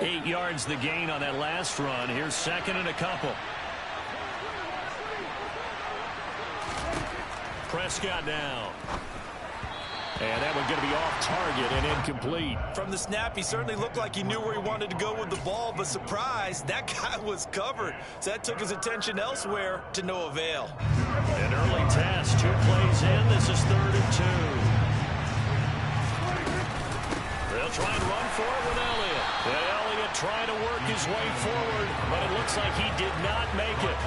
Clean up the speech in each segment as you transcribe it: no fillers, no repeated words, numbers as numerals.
8 yards the gain on that last run. Here's second and a couple. Prescott now. And that one's going to be off target and incomplete. From the snap, he certainly looked like he knew where he wanted to go with the ball, but surprise, that guy was covered. So that took his attention elsewhere to no avail. An early test, 2 plays in. This is 3rd and 2. They'll try and run for it with Elliott. And Elliott trying to work his way forward, but it looks like he did not make it.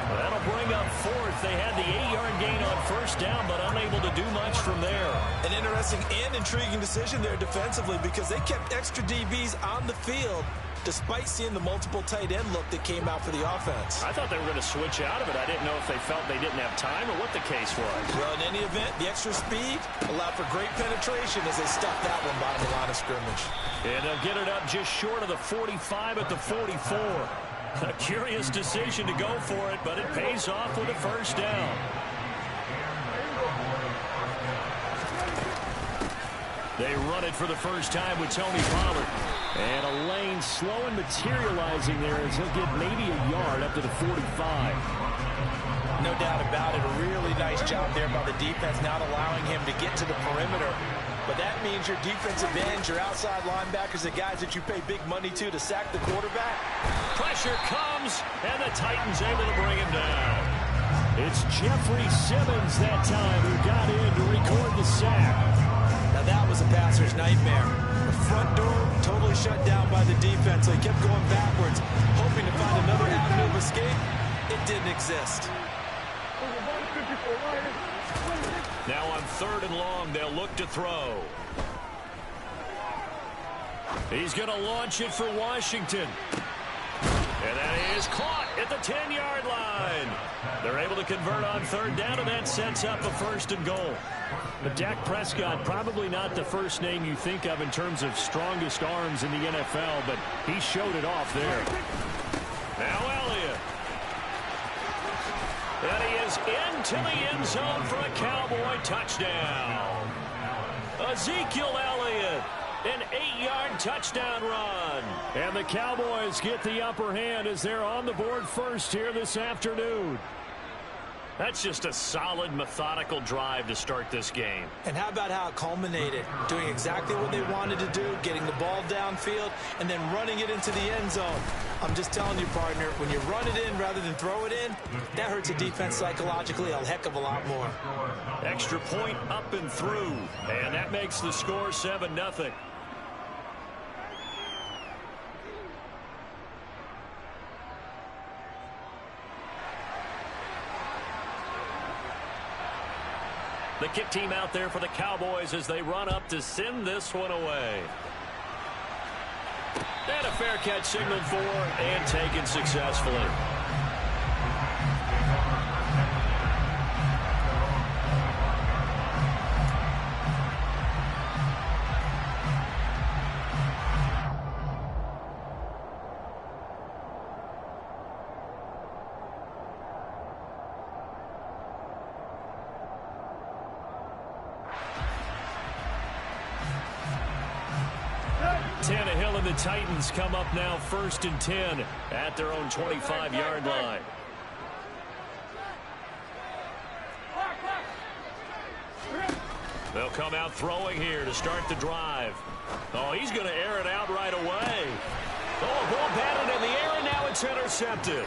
That'll bring up 4th. They had the 8-yard gain on 1st down, but unable to do much from there. An interesting and intriguing decision there defensively because they kept extra DBs on the field despite seeing the multiple tight end look that came out for the offense. I thought they were going to switch out of it. I didn't know if they felt they didn't have time or what the case was. Well, in any event, the extra speed allowed for great penetration as they stuffed that one by the line of scrimmage. And they'll get it up just short of the 45 at the 44. A curious decision to go for it, but it pays off with a 1st down. They run it for the first time with Tony Pollard. And a lane slow and materializing there as he'll get maybe a yard up to the 45. No doubt about it. A really nice job there by the defense, not allowing him to get to the perimeter. But that means your defensive ends, your outside linebackers, the guys that you pay big money to sack the quarterback. Pressure comes, and the Titans able to bring him down. It's Jeffrey Simmons that time who got in to record the sack. Now that was a passer's nightmare. The front door totally shut down by the defense, so he kept going backwards, hoping to find another avenue of escape. It didn't exist. Now on 3rd and long, they'll look to throw. He's going to launch it for Washington. And that is caught at the 10-yard line. They're able to convert on 3rd down, and that sets up a 1st and goal. But Dak Prescott, probably not the first name you think of in terms of strongest arms in the NFL, but he showed it off there. Now Elliott. And he is into the end zone for a Cowboy touchdown. Ezekiel Elliott, an 8-yard touchdown run. And the Cowboys get the upper hand as they're on the board first here this afternoon. That's just a solid, methodical drive to start this game. And how about how it culminated? Doing exactly what they wanted to do, getting the ball downfield, and then running it into the end zone. I'm just telling you, partner, when you run it in rather than throw it in, that hurts a defense psychologically a heck of a lot more. Extra point up and through, and that makes the score 7-0. The kick team out there for the Cowboys as they run up to send this one away. And a fair catch signaled for and taken successfully. Tannehill and the Titans come up now 1st and 10 at their own 25-yard line. They'll come out throwing here to start the drive. Oh, he's going to air it out right away. Oh, ball batted in the air, and now it's intercepted.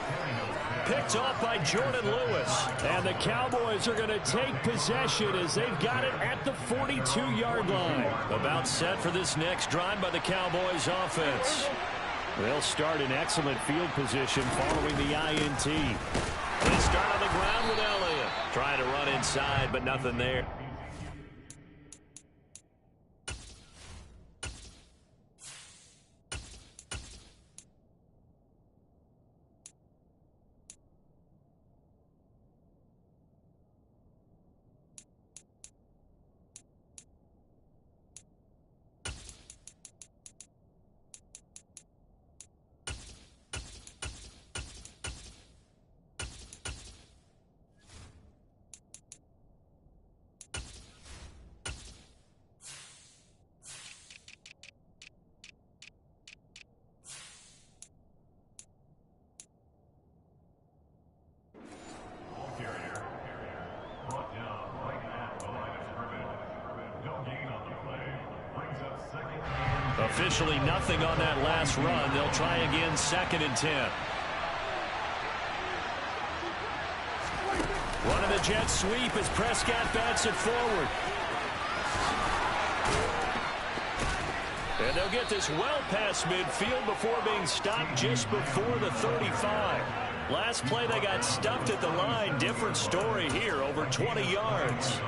Picked off by Jordan Lewis. And the Cowboys are going to take possession as they've got it at the 42-yard line. About set for this next drive by the Cowboys offense. They'll start in excellent field position following the INT. They start on the ground with Elliott. Trying to run inside, but nothing there. officially nothing on that last run. They'll try again, 2nd and 10. Running the jet sweep as Prescott bats it forward. And they'll get this well past midfield before being stopped just before the 35. Last play they got stuffed at the line. Different story here, over 20 yards.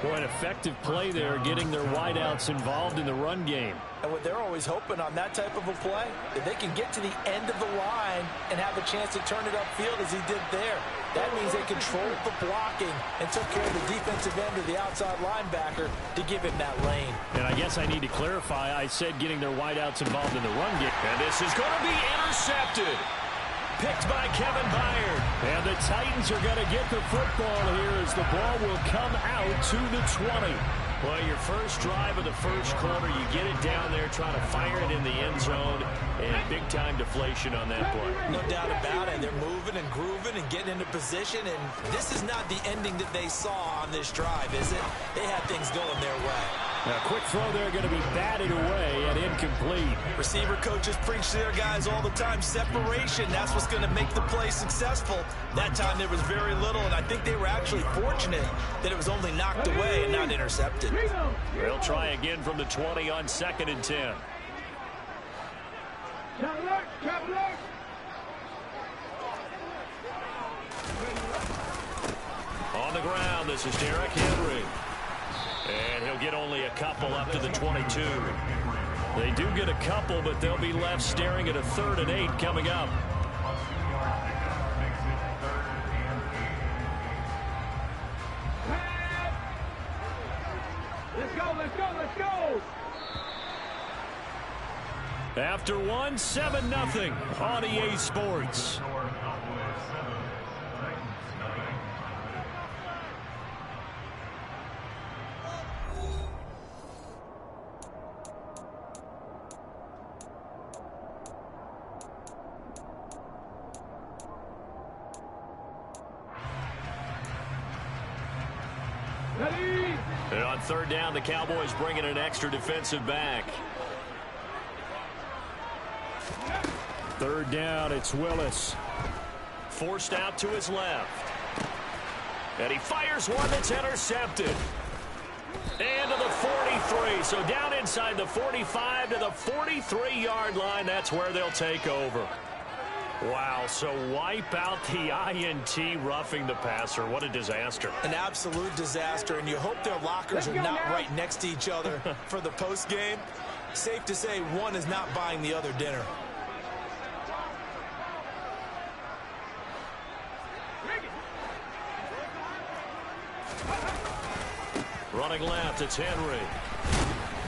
Boy, an effective play there, getting their wideouts involved in the run game. And what they're always hoping on that type of a play, if they can get to the end of the line and have a chance to turn it upfield as he did there. That means they controlled the blocking and took care of the defensive end of the outside linebacker to give him that lane. And I guess I need to clarify, I said getting their wideouts involved in the run game. And this is going to be intercepted. Picked by Kevin Byard. And the Titans are going to get the football here as the ball will come out to the 20. Well, your first drive of the first quarter, you get it down there, trying to fire it in the end zone, and big-time deflation on that play. No doubt about it. They're moving and grooving and getting into position, and this is not the ending that they saw on this drive, is it? They had things going their way. Now, quick throw there, going to be batted away and incomplete. Receiver coaches preach to their guys all the time. Separation, that's what's going to make the play successful. That time there was very little, and I think they were actually fortunate that it was only knocked away and not intercepted. They'll try again from the 20 on 2nd and 10. On the ground, this is Derrick Henry. And he'll get only a couple up to the 22. They do get a couple, but they'll be left staring at a 3rd and 8 coming up. Let's go, let's go, let's go! After one, 7-0 on EA Sports. And on 3rd down, the Cowboys bring in an extra defensive back. 3rd down, it's Willis. Forced out to his left. And he fires one that's intercepted. And to the 43. So down inside the 45 to the 43-yard line. That's where they'll take over. Wow, so wipe out the INT, roughing the passer. What a disaster. An absolute disaster, and you hope their lockers are not right next to each other for the postgame. Safe to say one is not buying the other dinner. Running left, it's Henry.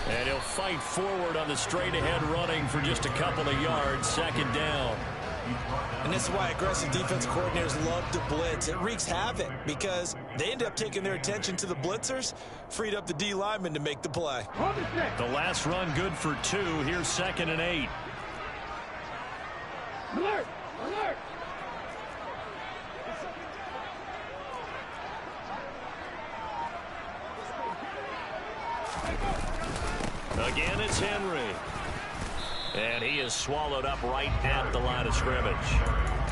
And he'll fight forward on the straight-ahead running for just a couple of yards. 2nd down. And this is why aggressive defense coordinators love to blitz. It wreaks havoc because they end up taking their attention to the blitzers, freed up the D lineman to make the play. The last run good for 2. Here's 2nd and 8. Alert! Alert! Again, it's Henry. And he is swallowed up right at the line of scrimmage.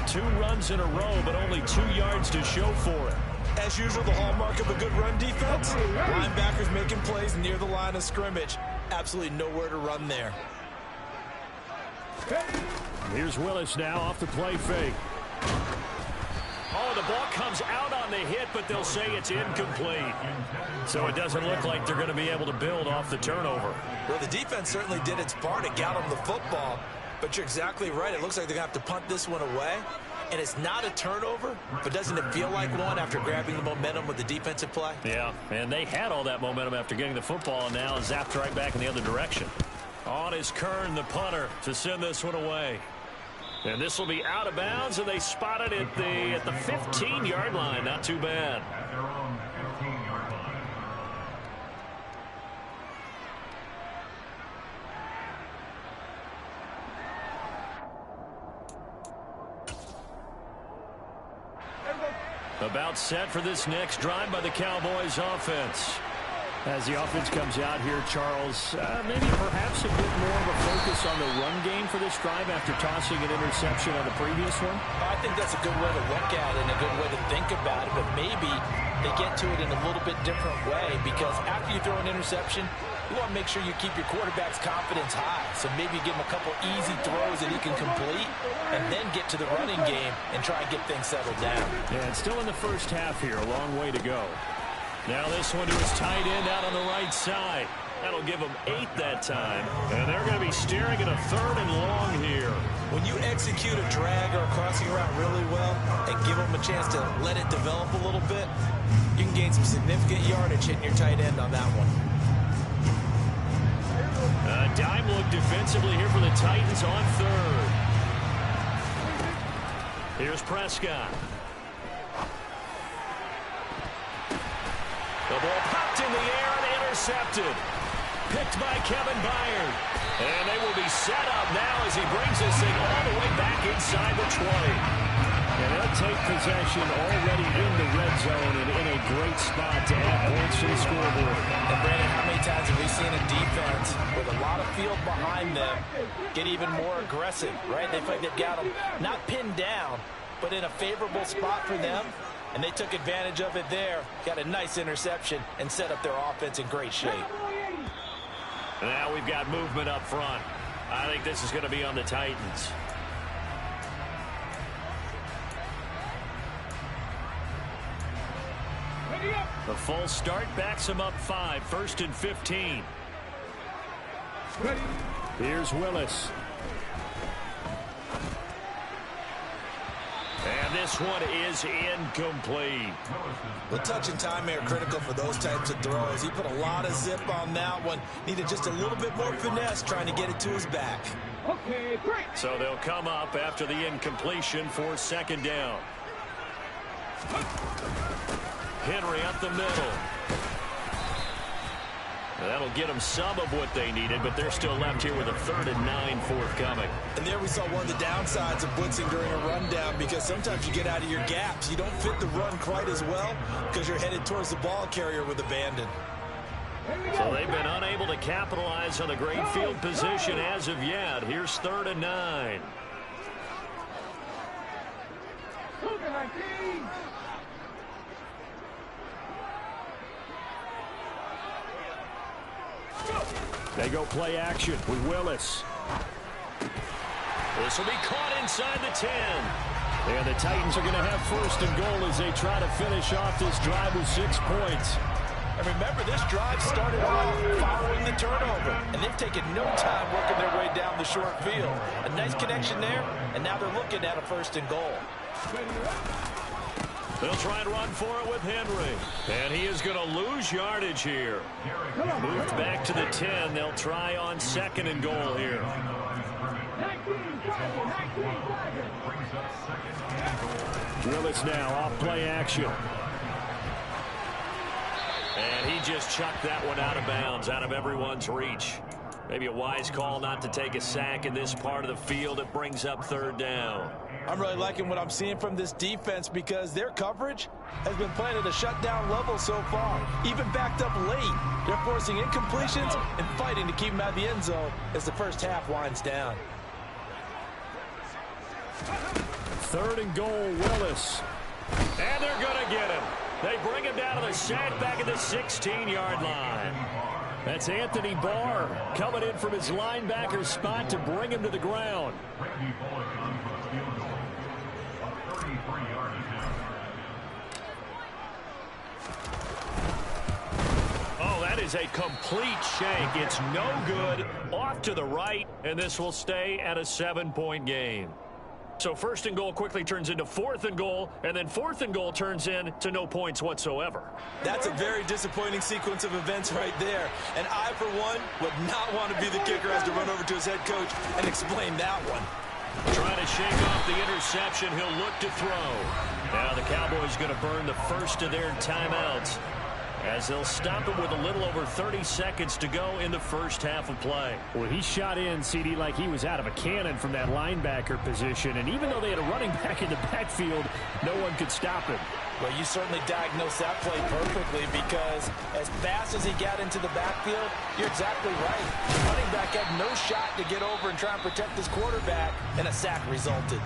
2 runs in a row, but only 2 yards to show for it. As usual, the hallmark of a good run defense, linebackers making plays near the line of scrimmage. Absolutely nowhere to run there. Here's Willis now off the play fake. Oh, the ball comes out on the hit, but they'll say it's incomplete. So it doesn't look like they're going to be able to build off the turnover. Well, the defense certainly did its part to get them the football, but you're exactly right. It looks like they're going to have to punt this one away, and it's not a turnover, but doesn't it feel like one after grabbing the momentum with the defensive play? Yeah, and they had all that momentum after getting the football, and now zapped right back in the other direction. On is Kern, the punter, to send this one away. And this will be out of bounds, and they spot it at the 15-yard line. Not too bad. About set for this next drive by the Cowboys offense. As the offense comes out here, Charles, maybe perhaps a bit more of a focus on the run game for this drive after tossing an interception on the previous one? I think that's a good way to look at it and a good way to think about it, but maybe they get to it in a little bit different way, because after you throw an interception, you want to make sure you keep your quarterback's confidence high. So maybe give him a couple easy throws that he can complete and then get to the running game and try and get things settled down. Yeah, it's still in the first half here. A long way to go. Now this one to his tight end out on the right side. That'll give him 8 that time. And they're going to be staring at a 3rd and long here. When you execute a drag or a crossing route really well and give them a chance to let it develop a little bit, you can gain some significant yardage hitting your tight end on that one. Dime look defensively here for the Titans on 3rd. Here's Prescott. The ball popped in the air and intercepted. Picked by Kevin Byard. And they will be set up now as he brings this thing all the way back inside the 20. And they'll take possession already in the red zone and in a great spot to add points to the scoreboard. And Brandon, how many times have we seen a defense with a lot of field behind them get even more aggressive, right? They feel like they've got them not pinned down, but in a favorable spot for them. And they took advantage of it there, got a nice interception, and set up their offense in great shape. Now we've got movement up front. I think this is going to be on the Titans. The full start backs him up 5, 1st and 15. Here's Willis. And this one is incomplete. The touch and time are critical for those types of throws. He put a lot of zip on that one. Needed just a little bit more finesse trying to get it to his back. Okay, great. So they'll come up after the incompletion for 2nd down. Henry up the middle. That'll get them some of what they needed, but they're still left here with a 3rd and 9 forthcoming. And there we saw one of the downsides of blitzing during a rundown, because sometimes you get out of your gaps. You don't fit the run quite as well because you're headed towards the ball carrier with abandon. So they've been unable to capitalize on the great field position as of yet. Here's 3rd and 9. They go play action with Willis. This will be caught inside the 10. And the Titans are going to have 1st and goal as they try to finish off this drive with 6 points. And remember, this drive started off following the turnover, and they've taken no time working their way down the short field. A nice connection there, and now they're looking at a 1st and goal. They'll try and run for it with Henry. And he is going to lose yardage here. Moved back to the 10. They'll try on 2nd and goal here. Willis now off play action. And he just chucked that one out of bounds, out of everyone's reach. Maybe a wise call not to take a sack in this part of the field. It brings up 3rd down. I'm really liking what I'm seeing from this defense, because their coverage has been playing at a shutdown level so far. Even backed up late, they're forcing incompletions and fighting to keep them out of the end zone as the first half winds down. 3rd and goal, Willis. And they're going to get him. They bring him down to the sack back at the 16-yard line. That's Anthony Barr coming in from his linebacker spot to bring him to the ground. Oh, that is a complete shank. It's no good. Off to the right, and this will stay at a 7-point game. So 1st and goal quickly turns into 4th and goal, and then 4th and goal turns into no points whatsoever. That's a very disappointing sequence of events right there. And I, for one, would not want to be the kicker as to run over to his head coach and explain that one. Trying to shake off the interception. He'll look to throw. Now the Cowboys going to burn the first of their timeouts as they'll stop him with a little over 30 seconds to go in the first half of play. Well, he shot in, CD, like he was out of a cannon from that linebacker position. And even though they had a running back in the backfield, no one could stop him. Well, you certainly diagnosed that play perfectly because as fast as he got into the backfield, you're exactly right. The running back had no shot to get over and try and protect his quarterback, and a sack resulted.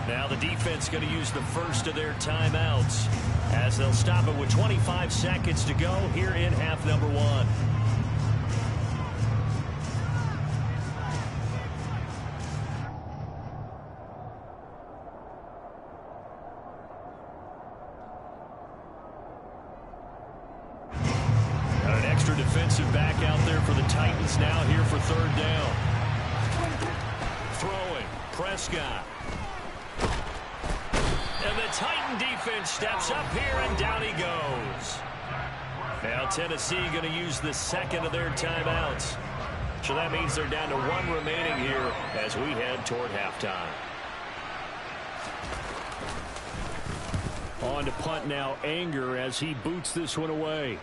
Now the defense going to use the first of their timeouts as they'll stop it with 25 seconds to go here in half number one. Got an extra defensive back out there for the Titans now here for third down. Throwing, Prescott. And the Titan defense steps up here, and down he goes. Now Tennessee going to use the second of their timeouts. So that means they're down to one remaining here as we head toward halftime. On to punt now, Anger, as he boots this one away.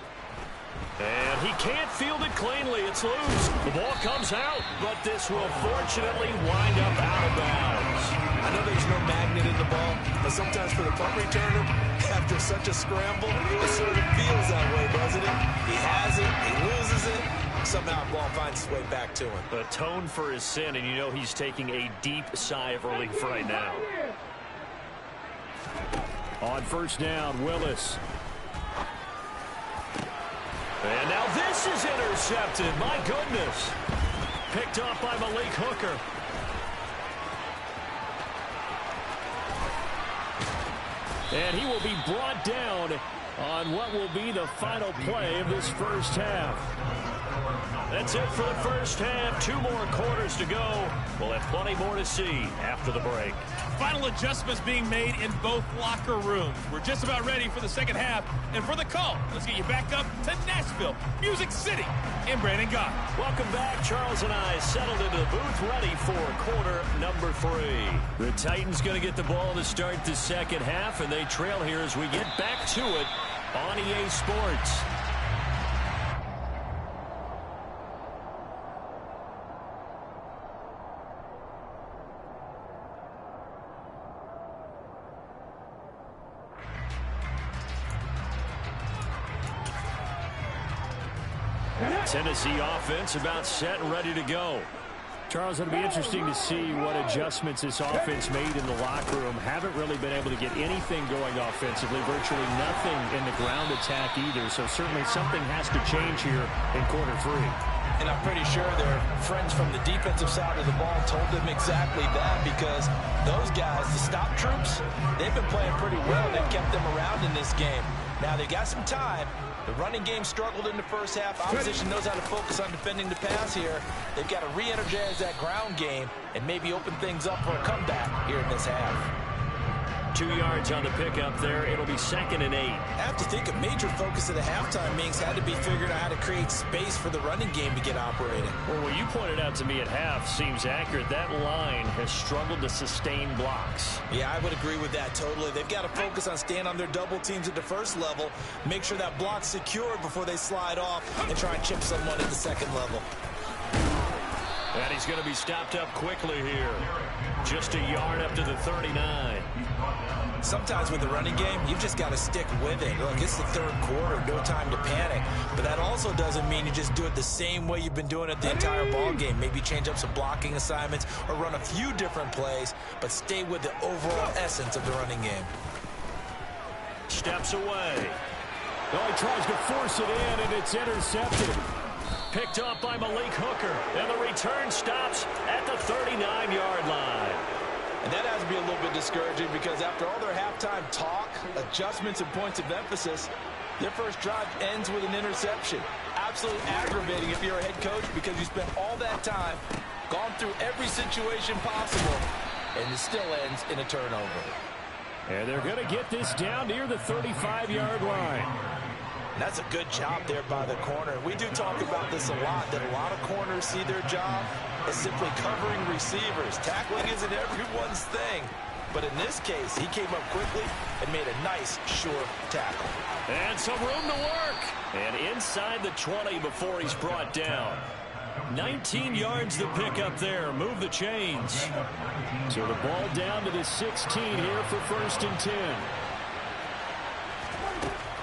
And he can't field it cleanly. It's loose. The ball comes out, but this will fortunately wind up out of bounds. I know there's no magnet in the ball, but sometimes for the punt returner, after such a scramble, it sort of feels that way, doesn't it? He has it, he loses it, somehow the ball finds its way back to him. Atone for his sin, and you know he's taking a deep sigh of relief right now. On first down, Willis. And now this is intercepted. My goodness. Picked off by Malik Hooker. And he will be brought down on what will be the final play of this first half. That's it for the first half. 2 more quarters to go. We'll have plenty more to see after the break. Final adjustments being made in both locker rooms. We're just about ready for the second half. And for the call, let's get you back up to Nashville, Music City, and Brandon Gott. Welcome back. Charles and I settled into the booth, ready for quarter number 3. The Titans going to get the ball to start the second half, and they trail here as we get back to it on EA Sports. Tennessee offense about set and ready to go. Charles, it'll be interesting to see what adjustments this offense made in the locker room. Haven't really been able to get anything going offensively, virtually nothing in the ground attack either. So certainly something has to change here in quarter 3. And I'm pretty sure their friends from the defensive side of the ball told them exactly that, because those guys, the stop troops, they've been playing pretty well. They've kept them around in this game. Now they got some time. The running game struggled in the first half. Opposition knows how to focus on defending the pass here. They've got to re-energize that ground game and maybe open things up for a comeback here in this half. 2 yards on the pickup there. It'll be 2nd and 8. I have to think a major focus of the halftime meetings had to be figuring out how to create space for the running game to get operating. Well, what you pointed out to me at half seems accurate. That line has struggled to sustain blocks. Yeah, I would agree with that totally. They've got to focus on staying on their double teams at the first level, make sure that block's secured before they slide off and try and chip someone at the second level. And he's going to be stopped up quickly here. Just a yard up to the 39. Sometimes with the running game, you've just got to stick with it. Look, it's the third quarter, no time to panic. But that also doesn't mean you just do it the same way you've been doing it the entire ball game. Maybe change up some blocking assignments or run a few different plays, but stay with the overall essence of the running game. Steps away. Oh, he tries to force it in, and it's intercepted. Picked up by Malik Hooker, and the return stops at the 39-yard line. And that has to be a little bit discouraging, because after all their halftime talk, adjustments, and points of emphasis, their first drive ends with an interception. Absolutely aggravating if you're a head coach, because you spent all that time, gone through every situation possible, and it still ends in a turnover. And they're going to get this down near the 35-yard line. And that's a good job there by the corner. We do talk about this a lot, that a lot of corners see their job as simply covering receivers. Tackling isn't everyone's thing. But in this case, he came up quickly and made a nice, sure tackle. And some room to work. And inside the 20 before he's brought down. 19 yards to pick up there. Move the chains. So the ball down to the 16 here for 1st and 10.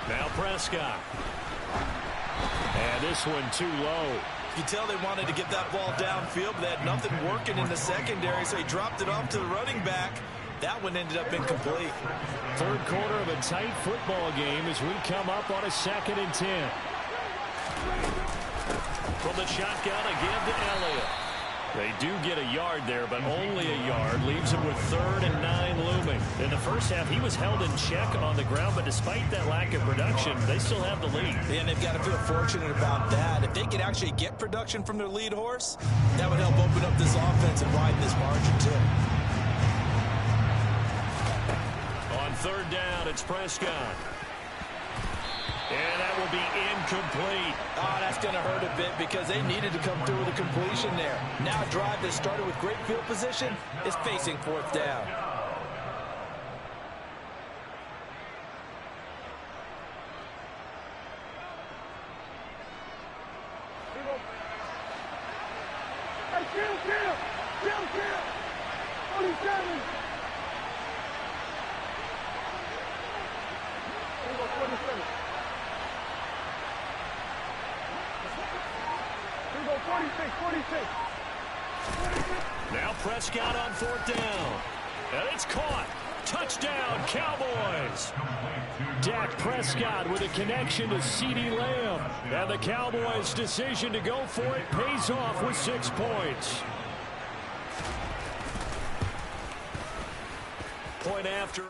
Now Prescott. And this one too low. You can tell they wanted to get that ball downfield, but they had nothing working in the secondary, so he dropped it off to the running back. That one ended up incomplete. Third quarter of a tight football game as we come up on a 2nd and 10. From the shotgun again to Elliott. They do get a yard there, but only a yard. Leaves him with 3rd and 9 looming. In the first half, he was held in check on the ground, but despite that lack of production, they still have the lead. And they've got to feel fortunate about that. If they could actually get production from their lead horse, that would help open up this offense and widen this margin, too. On 3rd down, it's Prescott. And that will be incomplete. Oh, that's going to hurt a bit because they needed to come through with a completion there. Now a drive that started with great field position is facing 4th down. Hey, kill! 47! Here we go, 47. Here we go, 46. Now Prescott on 4th down. And it's caught. Touchdown, Cowboys. Dak Prescott with a connection to CeeDee Lamb. And the Cowboys' decision to go for it pays off with 6 points. Point after.